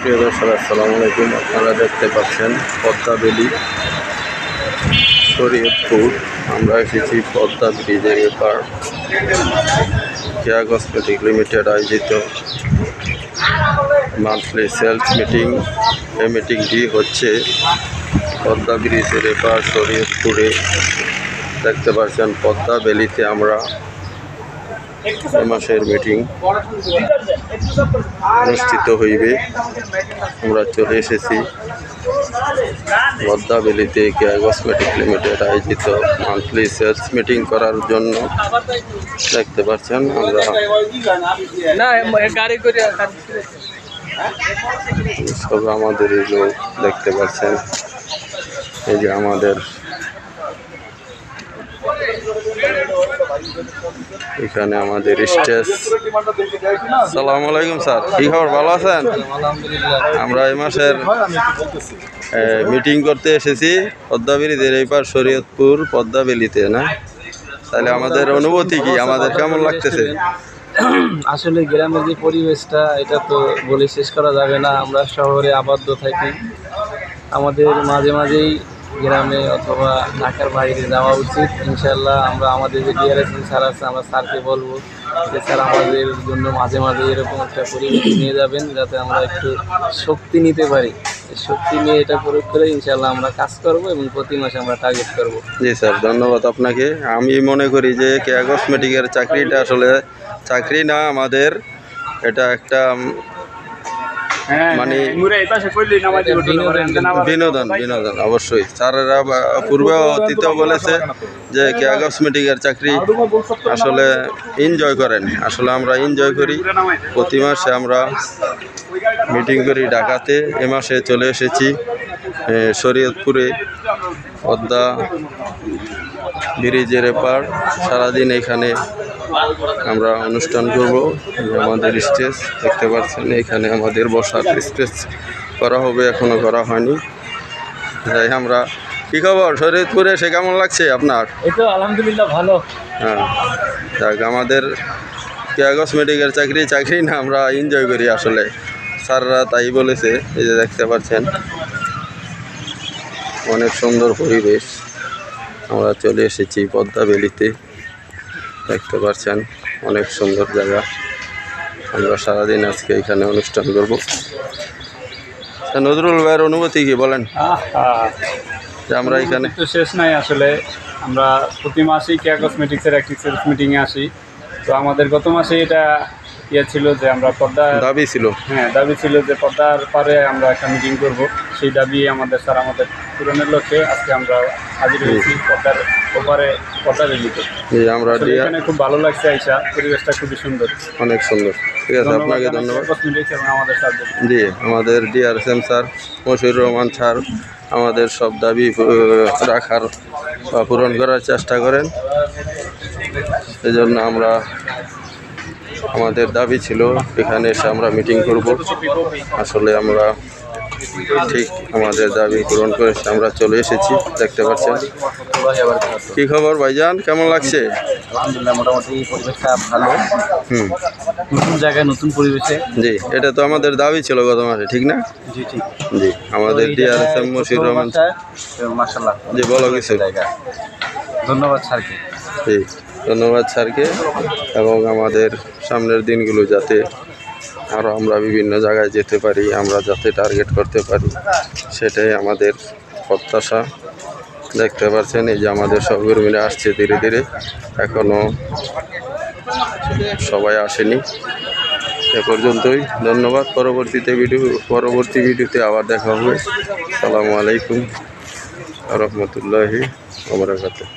প্রিয় দর্শক, আসসালামু আলাইকুম। আপনারা দেখতে পাচ্ছেন পদ্মা বেলি, শরীয়তপুর। আমরা এসেছি পদ্মা ব্রিজের এপার। কেয়া কসমেটিক লিমিটেড আয়োজিত মান্থলি সেলস মিটিং। এই মিটিংটি হচ্ছে পদ্মা ব্রিজের এপার শরীয়তপুরে। দেখতে পাচ্ছেন পদ্মা বেলিতে আমরা এ মাসের মিটিং অনুষ্ঠিত হইবে। আমরা চলে এসেছি পদ্মা বেলিতে কেয়া কসমেটিক লিমিটেড আয়োজিত মান্থলি সেলস মিটিং করার জন্য। দেখতে পাচ্ছেন আমরা সব আমাদের লোক দেখতে পাচ্ছেন। এই যে আমাদের এখানে আমাদের স্টেজ। আসসালামু আলাইকুম স্যার, কি খবর? ভালো আছেন? আমরা এই মাসের মিটিং করতে এসেছি পদ্মা ব্রিজের এই পার শরীয়তপুর পদ্মা বেলিতে, না? তাহলে আমাদের অনুভূতি কি, আমাদের কেমন লাগতেছে? আসলে গ্রামের যে পরিবেশটা, এটা তো বলে শেষ করা যাবে না। আমরা শহরে আবদ্ধ থাকি, আমাদের মাঝে মাঝেই গ্রামে অথবা ঢাকার বাইরে যাওয়া উচিত। ইনশাল্লাহ আমরা আমাদের যে ডিআরএস স্যার আছে, আমরা স্যারকে বলবো যে স্যার আমাদের জন্য মাঝে মাঝে এরকম একটা পরিবেশ নিয়ে যাবেন, যাতে আমরা একটু শক্তি নিতে পারি। শক্তি নিয়ে এটা প্রয়োগ করে ইনশাল্লাহ আমরা কাজ করব এবং প্রতি মাসে আমরা টার্গেট করব। জি স্যার, ধন্যবাদ আপনাকে। আমি মনে করি যে কেয়া কসমেটিকের চাকরিটা আসলে চাকরি না, আমাদের এটা একটা মানে বিনোদন। অবশ্যই স্যারেরা পূর্বে অতীতেও বলেছে যে কেয়া কসমেটিকের চাকরি আসলে এনজয় করেন। আসলে আমরা এনজয় করি। প্রতি মাসে আমরা মিটিং করি ঢাকাতে। এ মাসে চলে এসেছি শরীয়তপুরে পদ্মা ব্রিজের এপার। সারাদিন এখানে আমরা অনুষ্ঠান করব। আমাদের স্টেজ দেখতে পাচ্ছেন, এখানে আমাদের বসার স্টেজ করা হবে, এখনো করা হয়নি। তাই আমরা, কি খবর শরীয়তপুরে, সে কেমন লাগছে আপনার? এই তো আলহামদুলিল্লাহ ভালো। হ্যাঁ, যাক, আমাদের কেয়া কসমেটিকের চাকরি না, আমরা এনজয় করি আসলে। স্যাররা তাই বলেছে। এই যে দেখতে পাচ্ছেন অনেক সুন্দর পরিবেশ। আমরা চলে এসেছি পদ্মা বেলিতে। দেখতে পাচ্ছেন অনেক সুন্দর জায়গা। আমরা সারাদিন আজকে এখানে অনুষ্ঠান করব। নজরুল ভাইয়ের অনুভূতি কি বলেন? যে আমরা এখানে তো শেষ নাই। আসলে আমরা প্রতি মাসেই কেয়া কসমেটিক্সের একটি সেলস মিটিংয়ে আসি। তো আমাদের গত মাসে এটা ছিল যে আমরা দাবি ছিল যে পদ্মার পারে আমরা একটা মিটিং করব। সেই দাবি আমাদের স্যার আমাদের পূরণের লক্ষ্যে আজকে আমরা হাজির হয়েছি পদ্মার ওপারে পদ্মা বেলিতে। আমরা এখানে খুব ভালো লাগছে আইসা, পরিবেশটা খুবই সুন্দর, অনেক সুন্দর। ঠিক আছে, আপনাকে ধন্যবাদ। কসমেটিক্স এবং আমাদের স্যার, জি, আমাদের DRSM sir Moshiur Rahman sir আমাদের সব দাবি রাখার বা পূরণ করার চেষ্টা করেন। সেজন্য আমরা, আমাদের দাবি ছিল এখানে এসে আমরা মিটিং করব। আসলে আমরা ঠিক আমাদের দাবি পূরণ করে আমরা চলে এসেছি। দেখতে পাচ্ছেন। কি খবর ভাইজান, কেমন লাগছে? আলহামদুলিল্লাহ, মোটামুটি পরিবেশটা ভালো। নতুন জায়গায় নতুন পরিবেশে। জি, এটা তো আমাদের দাবি ছিল গত মাসে, ঠিক না? জি ঠিক। জি, আমাদের ডিআরএসএম মশিউর রহমান। মাশাআল্লাহ। জি, বলো কিছু। ধন্যবাদ স্যারকে। জি, ধন্যবাদ স্যারকে। এবং আমাদের সামনের দিনগুলো যাতে আরও আমরা বিভিন্ন জায়গায় যেতে পারি, আমরা যাতে টার্গেট করতে পারি, সেটাই আমাদের প্রত্যাশা। দেখতে পাচ্ছেন এই যে আমাদের সহকর্মীরা আসছে ধীরে ধীরে, এখনও সবাই আসেনি। এ পর্যন্তই, ধন্যবাদ। পরবর্তী ভিডিওতে আবার দেখা হবে। আসসালামু আলাইকুম ওয়া রাহমাতুল্লাহি ওয়া বারাকাতুহু।